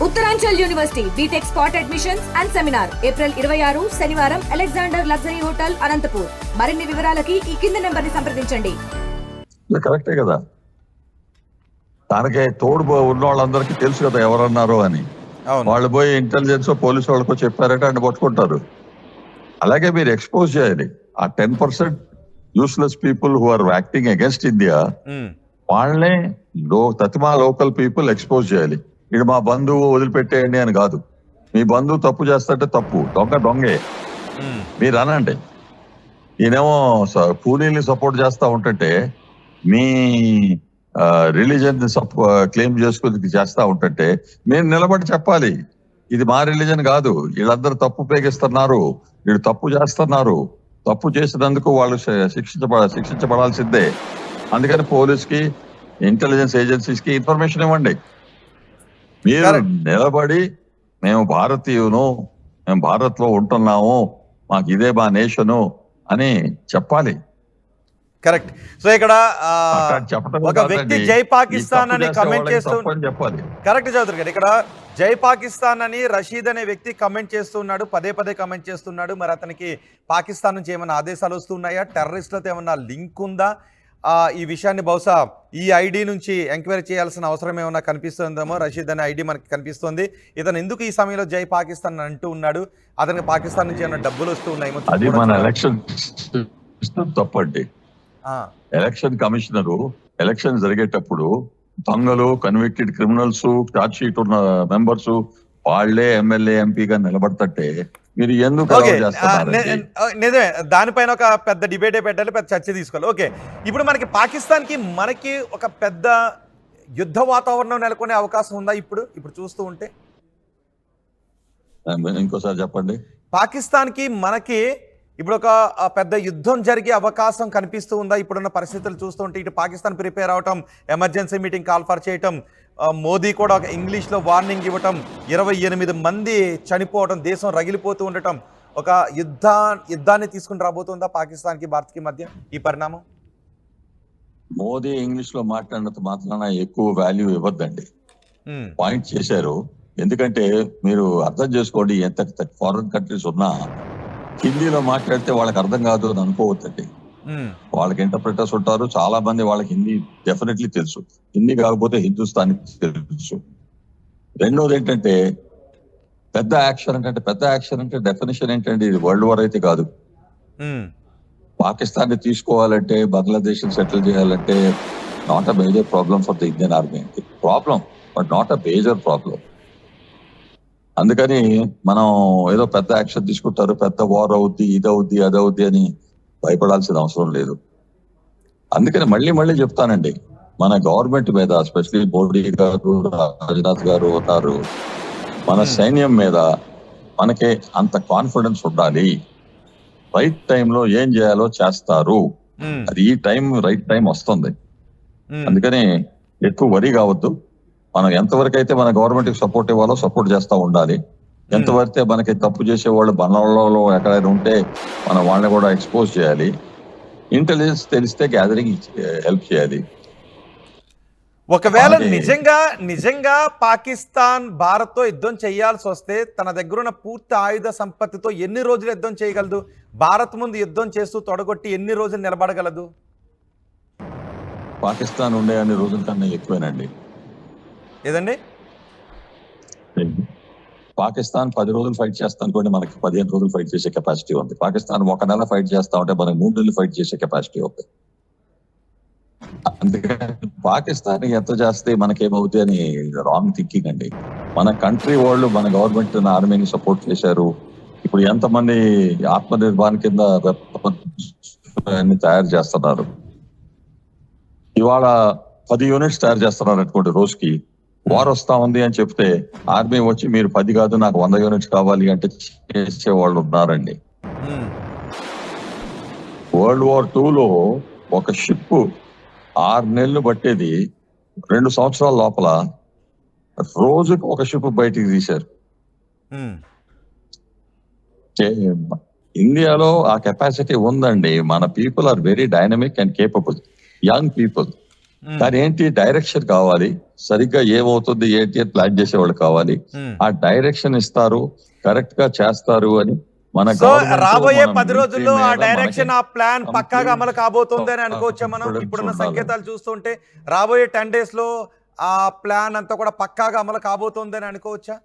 Uttaranchal university B Tech spot admissions and seminar April 26 శనివారం Alexander luxury hotel Anantapur. మరిన్ని వివరాలకి ఈ కింది నెంబర్ ని సంప్రదించండి. కరెక్టే కదా, తనకి తోడు ఉన్న వాళ్ళందరికీ తెలుసు కదా ఎవరన్నారు అని. వాళ్ళు పోయి ఇంటెలిజెన్స్ పోలీసు వాళ్ళకు చెప్పారంటే ఆయన పట్టుకుంటారు. అలాగే మీరు ఎక్స్పోజ్ చేయాలి ఆ 10% useless people who are acting against India. వాళ్ళనే తతిమా లోకల్ పీపుల్ ఎక్స్పోజ్ చేయాలి. ఇది మా బంధువు వదిలిపెట్టేయండి అని కాదు. మీ బంధువు తప్పు చేస్తుంటే తప్పు, దొంగే మీరు అనండి. ఈయనేమో కూలీల్ని సపోర్ట్ చేస్తా ఉంటుంటే మీ రిలీజన్ క్లెయిమ్ చేసుకుని చేస్తా ఉంటుంటే మీరు నిలబడి చెప్పాలి, ఇది మా రిలీజన్ కాదు, వీళ్ళందరూ తప్పు ఉపయోగిస్తున్నారు, వీళ్ళు తప్పు చేస్తున్నారు, తప్పు చేసినందుకు వాళ్ళు శిక్షించబడాల్సిందే. అందుకని పోలీస్కి ఇంటెలిజెన్స్ ఏజెన్సీస్ కి ఇన్ఫర్మేషన్ ఇవ్వండి. మీరు నిలబడి మేము భారతీయును, మేము భారత్ లో ఉంటున్నాము, మాకు ఇదే మా నేషను అని చెప్పాలి. కరెక్ట్. సో ఇక్కడ ఒక వ్యక్తి జై పాకిస్తాన్ అని కమెంట్ చేస్తూ చెప్పాలి. కరెక్ట్ చౌదరి గారు, ఇక్కడ జై పాకిస్తాన్ అని రషీద్ అనే వ్యక్తి కమెంట్ చేస్తున్నాడు, పదే కమెంట్ చేస్తున్నాడు. మరి అతనికి పాకిస్తాన్ నుంచి ఏమైనా ఆదేశాలు వస్తున్నాయా? టెర్రరిస్టులతో ఏమన్నా లింక్ ఉందా? ఈ విషయాన్ని బహుశా ఈ ఐడి నుంచి ఎంక్వైరీ చేయాల్సిన అవసరం ఏమన్నా కనిపిస్తుందేమో. రషీద్ అనే ఐడి మనకి కనిపిస్తుంది. ఇతను ఎందుకు ఈ సమయంలో జై పాకిస్తాన్ అంటూ ఉన్నాడు? అతనికి పాకిస్తాన్ నుంచి ఏమైనా డబ్బులు వస్తూ ఉన్నాయేమో. అది మన ఎలక్షన్ తప్పండి. ఎలక్షన్ కమిషనరు ఎలక్షన్ జరిగేటప్పుడు దొంగలు, కన్విక్టెడ్ క్రిమినల్స్, ఛార్జ్ షీట్ ఉన్న మెంబర్స్ వాళ్లే ఎమ్మెల్యే ఎంపీగా నిలబడతంటే మీరు ఎందుకు నిజమే, దానిపైన ఒక పెద్ద డిబేటే పెట్టాలి, పెద్ద చర్చ తీసుకోవాలి. ఓకే, ఇప్పుడు మనకి పాకిస్తాన్కి మనకి ఒక పెద్ద యుద్ధ వాతావరణం నెలకొనే అవకాశం ఉందా ఇప్పుడు చూస్తూ ఉంటే? ఇంకోసారి చెప్పండి. పాకిస్తాన్కి మనకి ఇప్పుడు ఒక పెద్ద యుద్ధం జరిగే అవకాశం కనిపిస్తూ ఉందా ఇప్పుడున్న పరిస్థితులు చూస్తుంటే? ఇటు పాకిస్తాన్ ప్రిపేర్ అవటం, ఎమర్జెన్సీ మీటింగ్ కాల్ఫర్ చేయటం, మోదీ కూడా ఒక ఇంగ్లీష్లో వార్నింగ్ ఇవ్వటం, 28 మంది చనిపోవటం, దేశం రగిలిపోతూ ఉండటం, ఒక యుద్ధాన్ని తీసుకుని రాబోతుందా పాకిస్తాన్కి భారత్కి మధ్య ఈ పరిణామం? మోదీ ఇంగ్లీష్ లో మాట్లాడినంత మాత్రాన ఎక్కువ వాల్యూ ఇవ్వద్దండి. పాయింట్ చేశారు. ఎందుకంటే మీరు అర్థం చేసుకోండి, ఎంత ఫారిన్ కంట్రీస్ ఉన్నా హిందీలో మాట్లాడితే వాళ్ళకి అర్థం కాదు అని అనుకోవద్దండి. వాళ్ళకి ఇంటర్ప్రిటర్స్ ఉంటారు, చాలా మంది వాళ్ళకి హిందీ డెఫినెట్లీ తెలుసు, హిందీ కాకపోతే హిందుస్థానీ తెలుసు. రెండోది ఏంటంటే పెద్ద యాక్షన్ అంటే డెఫినేషన్ ఏంటంటే ఇది వరల్డ్ వార్ అయితే కాదు. పాకిస్తాన్ ని తీసుకోవాలంటే, బంగ్లాదేశ్ సెటిల్ చేయాలంటే not a major problem for the Indian army. Problem but not a major problem. అందుకని మనం ఏదో పెద్ద యాక్షన్ తీసుకుంటారు, పెద్ద వార్ అవుద్ది, ఇదవుద్ది, అదవుద్ది అని భయపడాల్సిన అవసరం లేదు. అందుకని మళ్ళీ చెప్తానండి, మన గవర్నమెంట్ మీద, ఎస్పెషలీ మోడీ గారు, రాజ్నాథ్ గారు ఉన్నారు, మన సైన్యం మీద మనకి అంత కాన్ఫిడెన్స్ ఉండాలి. రైట్ టైంలో ఏం చేయాలో చేస్తారు. అది ఈ రైట్ టైం వస్తుంది. అందుకని ఎక్కువ వరి కావద్దు. మనం ఎంతవరకు అయితే మన గవర్నమెంట్ కి సపోర్ట్ ఇవ్వాలో సపోర్ట్ చేస్తూ ఉండాలి. ఎంతవరకు మనకి తప్పు చేసేవాళ్ళు మనలో ఎక్కడైనా ఉంటే మనం వాళ్ళని కూడా ఎక్స్పోజ్ చేయాలి. ఇంటెలిజెన్స్ తెలిస్తే గ్యాదరింగ్ హెల్ప్ చేయాలి. ఒకవేళ నిజంగా పాకిస్తాన్ భారత్ తో యుద్ధం చేయాల్సి వస్తే తన దగ్గర ఉన్న పూర్తి ఆయుధ సంపత్తితో ఎన్ని రోజులు యుద్ధం చేయగలదు? భారత్ ముందు యుద్ధం చేస్తూ తొడగొట్టి ఎన్ని రోజులు నిలబడగలదు? పాకిస్తాన్ ఉండే అన్ని రోజుల కన్నా ఎక్కువేనండి. ఏదండి? పాకిస్తాన్ 10 రోజులు ఫైట్ చేస్తా అనుకోండి, మనకి 15 రోజులు ఫైట్ చేసే కెపాసిటీ ఉంది. పాకిస్తాన్ 1 నెల ఫైట్ చేస్తా ఉంటే మనకి 3 నెలలు ఫైట్ చేసే కెపాసిటీ ఉంది. అందుకని పాకిస్తాన్ ఎంత చేస్తే మనకేమవుతాయి అని రాంగ్ థింకింగ్ అండి. మన కంట్రీ వాళ్ళు మన గవర్నమెంట్ ఆర్మీని సపోర్ట్ చేశారు. ఇప్పుడు ఎంతమంది ఆత్మనిర్భర్ కింద తయారు చేస్తున్నారు. ఇవాళ 10 యూనిట్స్ తయారు చేస్తున్నారు అనుకోండి, రోజుకి వార్ వస్తా ఉంది అని చెప్తే ఆర్మీ వచ్చి మీరు 10 కాదు నాకు 100 యూనిట్స్ కావాలి అంటే చేసే వాళ్ళు ఉన్నారండి. వరల్డ్ వార్ 2లో ఒక షిప్ 6 నెలలు పట్టేది 2 సంవత్సరాల లోపల రోజుకు ఒక షిప్ బయటికి తీశారు. ఇండియాలో ఆ కెపాసిటీ ఉందండి. మన people are very dynamic and capable, young people. కానీ ఏంటి డైరెక్షన్ కావాలి, సరిగ్గా ఏమవుతుంది ఏంటి అని ప్లాన్ చేసేవాళ్ళు కావాలి. ఆ డైరెక్షన్ ఇస్తారు, కరెక్ట్ గా చేస్తారు అని మన సో government, రాబోయే మన 10 రోజుల్లో military ఆ మీద డైరెక్షన్, ఆ ప్లాన్ మనకి పక్కాగా అమలు కాబోతుంది అని అనుకోవచ్చా మనం? confidence ఇప్పుడున్న ఉండాలి. సంకేతాలు చూస్తుంటే రాబోయే 10 days లో ఆ ప్లాన్ అంతా కూడా పక్కాగా అమలు కాబోతుంది అని అనుకోవచ్చా?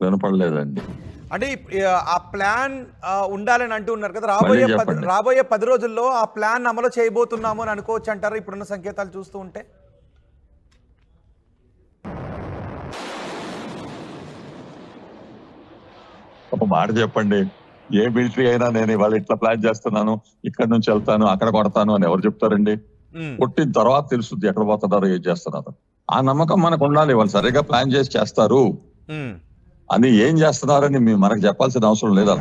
వినపడలేదండి. అంటే ఆ ప్లాన్ ఉండాలని అంటున్నారు కదా, మళ్ళీ చెప్పండి. రాబోయే 10 రోజుల్లో ఆ ప్లాన్ అమలు చేయబోతున్నాము అని అనుకోవచ్చు అంటారా ఇప్పుడున్న సంకేతాలు చూస్తూ ఉంటే? ఒక మాట చెప్పండి, ఏ మిలిటరీ అయినా నేను ఇవాళ ఇట్లా ప్లాన్ చేస్తున్నాను, ఇక్కడ నుంచి వెళ్తాను, అక్కడ కొడతాను అని ఎవరు చెప్తారండి? కొట్టిన తర్వాత తెలుస్తుంది ఎక్కడ పోతున్నారు, ఏం చేస్తున్నారు. ఆ నమ్మకం మనకు ఉండాలి. వాళ్ళు సరిగా ప్లాన్ చేసి చేస్తారు అని, ఏం చేస్తున్నారని మనకు చెప్పాల్సిన అవసరం లేదు.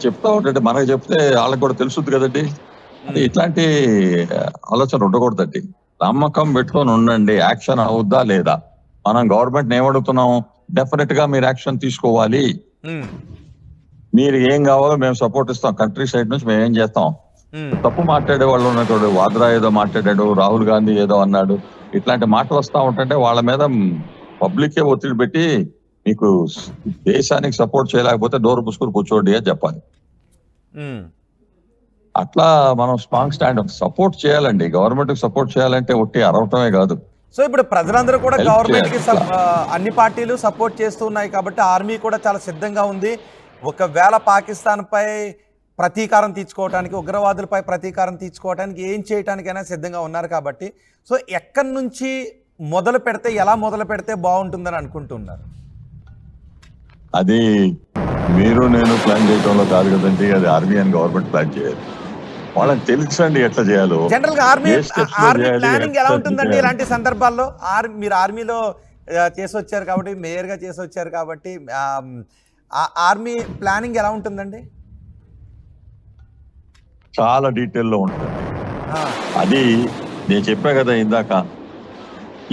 చెప్తా ఉంటే మనకు చెప్తే వాళ్ళకి కూడా తెలుస్తుంది కదండి. అది ఇట్లాంటి ఆలోచన ఉండకూడదండి. నమ్మకం పెట్టుకొని ఉండండి. యాక్షన్ అవుద్దా లేదా, మనం గవర్నమెంట్ ఏమడుగుతున్నాం, డెఫినెట్ గా మీరు యాక్షన్ తీసుకోవాలి, మీరు ఏం కావాలో మేము సపోర్ట్ ఇస్తాం, కంట్రీ సైడ్ నుంచి మేము ఏం చేస్తాం. తప్పు మాట్లాడే వాళ్ళు ఉన్నట్టు, వాద్రా ఏదో మాట్లాడాడు, రాహుల్ గాంధీ ఏదో అన్నాడు, ఇట్లాంటి మాటలు వస్తా ఉంటుంటే వాళ్ళ మీద పబ్లికే ఒత్తిడి పెట్టి మీకు దేశానికి సపోర్ట్ చేయలేకపోతే డోర్ పుసుకుని కూర్చోండి అని చెప్పాలి. అట్లా మనం స్ట్రాంగ్ స్టాండ్ సపోర్ట్ చేయాలండి. గవర్నమెంట్ కి సపోర్ట్ చేయాలంటే ఒట్టి అరవటమే కాదు. సో ఇప్పుడు ప్రజలందరూ కూడా Help గవర్నమెంట్ కి చేయాలి. అన్ని పార్టీలు సపోర్ట్ చేస్తున్నాయి కాబట్టి ఆర్మీ కూడా చాలా సిద్ధంగా ఉంది. ఒకవేళ పాకిస్తాన్ పై ప్రతీకారం తీర్చుకోవడానికి, ఉగ్రవాదులపై ప్రతీకారం తీర్చుకోవడానికి ఏం చేయటానికైనా సిద్ధంగా ఉన్నారు కాబట్టి, సో ఎక్కడి నుంచి మొదలు పెడితే, ఎలా మొదలు పెడితే బాగుంటుందని అనుకుంటున్నారు? అది మీరు నేను ప్లాన్ చేయడంలో కాదు కదండి, అది ఆర్మీ అండ్ గవర్నమెంట్ ప్లాన్ చేయాలి. వాళ్ళకి తెలుసండి ఎట్లా చేయాలో. జనరల్ గా ఆర్మీ ఏ steps లో చేయాలి, ప్లానింగ్ ఎలా ఎట్లా ఉంటుందండి చేయాలి. ఇలాంటి సందర్భాల్లో? మీరు ఆర్మీలో చేసి వచ్చారు కాబట్టి, మేయర్ గా చేసి వచ్చారు కాబట్టి, ఆర్మీ ప్లానింగ్ ఎలా ఉంటుందండి? చాలా డీటెయిల్లో ఉంటుంది. అది నేను చెప్పా కదా ఇందాక,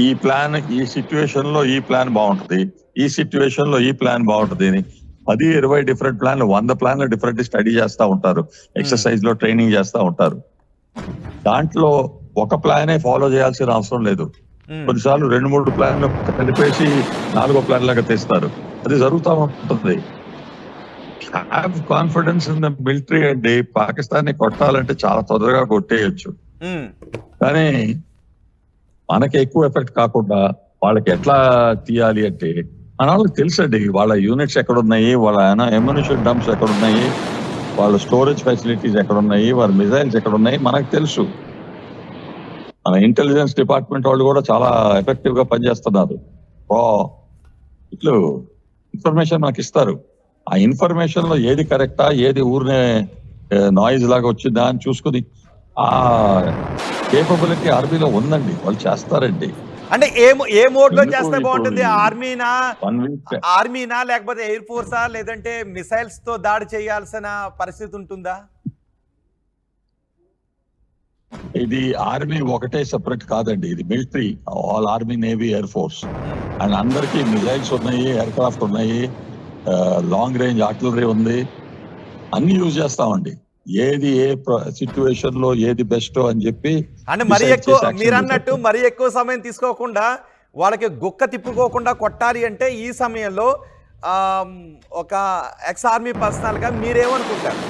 ఈ ప్లాన్ ఈ సిచ్యువేషన్ లో ఈ ప్లాన్ బాగుంటది, ఈ సిచ్యువేషన్ లో ఈ ప్లాన్ బాగుంటది అని 10-20 డిఫరెంట్ ప్లాన్లు, 100 ప్లాన్లు డిఫరెంట్ స్టడీ చేస్తా ఉంటారు, ఎక్సర్సైజ్ లో ట్రైనింగ్ చేస్తా ఉంటారు. దాంట్లో ఒక ప్లానే ఫాలో చేయాల్సిన అవసరం లేదు. కొన్నిసార్లు 2-3 ప్లాన్లు కలిపేసి 4వ ప్లాన్ లాగా తెస్తారు. అది జరుగుతూ ఉంటుంది. Have confidence in the military అండి. పాకిస్తాన్ ని కొట్టాలంటే చాలా తొందరగా కొట్టేయచ్చు, కానీ మనకి ఎక్కువ ఎఫెక్ట్ కాకుండా వాళ్ళకి ఎట్లా తీయాలి అంటే మన వాళ్ళకి తెలుసండి. వాళ్ళ యూనిట్స్ ఎక్కడున్నాయి, వాళ్ళ ఎమ్యునిషన్ డంప్స్ ఎక్కడున్నాయి, వాళ్ళ స్టోరేజ్ ఫెసిలిటీస్ ఎక్కడున్నాయి, వాళ్ళ మిజైల్స్ ఎక్కడున్నాయి మనకు తెలుసు. మన ఇంటెలిజెన్స్ డిపార్ట్మెంట్ వాళ్ళు కూడా చాలా ఎఫెక్టివ్ గా పనిచేస్తున్నారు. ఇట్లు ఇన్ఫర్మేషన్ మనకి ఇస్తారు. ఆ ఇన్ఫర్మేషన్ లో ఏది కరెక్టా, ఏది ఊరినే నాయిస్ లాగా వచ్చిందా అని చూసుకుని, ఆ కేపబిలిటీ ఆర్మీలో ఉందండి, వాళ్ళు చేస్తారండి. అంటే ఏ మోడ్ లో చేస్తే బాగుంటుంది? వీక్ ఆర్మీనా లేకపోతే ఎయిర్ ఫోర్సా, లేదంటే మిసైల్స్ తో దాడి చేయాల్సిన పరిస్థితి ఉంటుందా? ఇది ఆర్మీ ఒకటే సెపరేట్ కాదండి, ఇది military, all army, navy, air force. And అందరికీ మిజైల్స్ ఉన్నాయి, ఎయిర్ క్రాఫ్ట్ ఉన్నాయి, లాంగ్ రేంజ్ ఆర్టిలరీ ఉంది, అన్ని యూజ్ చేస్తామండి. ఏది ఏ సిచ్యువేషన్ లో ఏది బెస్ట్ అని చెప్పి, అంటే మరి ఎక్కువ మీరు అన్నట్టు మరి ఎక్కువ సమయం తీసుకోకుండా, వాళ్ళకి గుక్క తిప్పుకోకుండా కొట్టాలి అంటే ఈ సమయంలో ఒక ఎక్స్ ఆర్మీ పర్సనల్ గా మీరేమనుకుంటారు?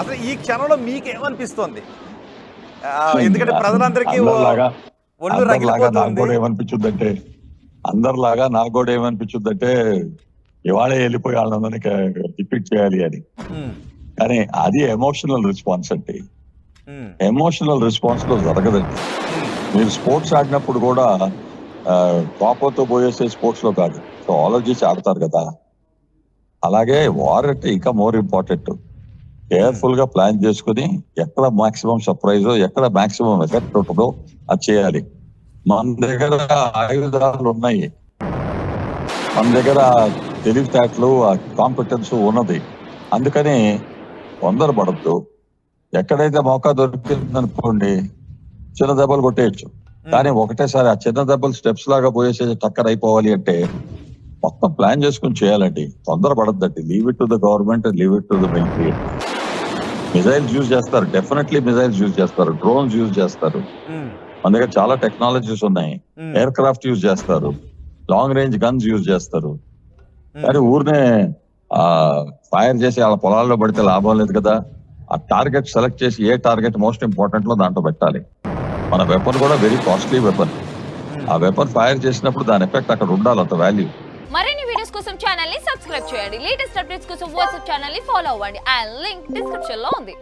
అసలు ఈ క్షణంలో మీకేమనిపిస్తుంది? ఎందుకంటే ప్రజలందరికీ ఒళ్ళు రగిలిపోతుంది. ఏమనిపించుద్దంటే, అందరిలాగా నాకు కూడా ఏమనిపించుద్దంటే ఇవాళే వెళ్ళిపోయి వాళ్ళందరినీ రిపీట్ చేయాలి అని. కానీ అది ఎమోషనల్ రెస్పాన్స్ అండి. ఎమోషనల్ రెస్పాన్స్ లో జరగదండి. మీరు స్పోర్ట్స్ ఆడినప్పుడు కూడా కోపంతో పోయేసే స్పోర్ట్స్ లో కాదు, సో ఆలోచించి ఆడతారు కదా. అలాగే వార్ అంటే ఇంకా మోర్ ఇంపార్టెంట్. కేర్ఫుల్ గా ప్లాన్ చేసుకుని ఎక్కడ మాక్సిమం సర్ప్రైజ్, ఎక్కడ మాక్సిమం ఎఫెక్ట్ ఉంటుందో అది చేయాలి. మన దగ్గర ఆయుధాలు ఉన్నాయి, మన దగ్గర తెలివితేటలు, కాంపిటెన్స్ ఉన్నది. అందుకని తొందరపడద్దు. ఎక్కడైతే మౌకా దొరికింది అనుకోండి, చిన్న దెబ్బలు కొట్టేయచ్చు. కానీ ఒకటేసారి ఆ చిన్న దెబ్బలు స్టెప్స్ లాగా పోయేసే టక్కర్ అయిపోవాలి అంటే మొత్తం ప్లాన్ చేసుకుని చేయాలండి. తొందరపడద్దండి. Leave it to the government, leave it to the military. Missiles use చేస్తారు, డెఫినెట్లీ మిజైల్స్ యూజ్ చేస్తారు, డ్రోన్స్ యూజ్ చేస్తారు. మన దగ్గర చాలా టెక్నాలజీస్ ఉన్నాయి. ఎయిర్ క్రాఫ్ట్ యూజ్ చేస్తారు, లాంగ్ రేంజ్ గన్స్ యూజ్ చేస్తారు. కానీ ఊరినే ఫైర్ చేసి వాళ్ళ పొలాల్లో పడితే లాభం లేదు కదా. ఆ టార్గెట్ సెలెక్ట్ చేసి ఏ టార్గెట్ మోస్ట్ ఇంపార్టెంట్ లో దాంట్లో పెట్టాలి. మన వెపన్ కూడా వెరీ కాస్ట్లీ వెపన్. ఆ వెపన్ ఫైర్ చేసినప్పుడు దాని ఎఫెక్ట్ అక్కడ ఉండాలి, అంత వాల్యూ. మరిన్ని వీడియోస్ కోసం ఛానల్ ని సబ్స్క్రైబ్ చేయండి. లేటెస్ట్ అప్డేట్స్ కోసం వాట్సాప్ ఛానల్ ని ఫాలో అవ్వండి. ఆ లింక్ డిస్క్రిప్షన్ లో ఉంది.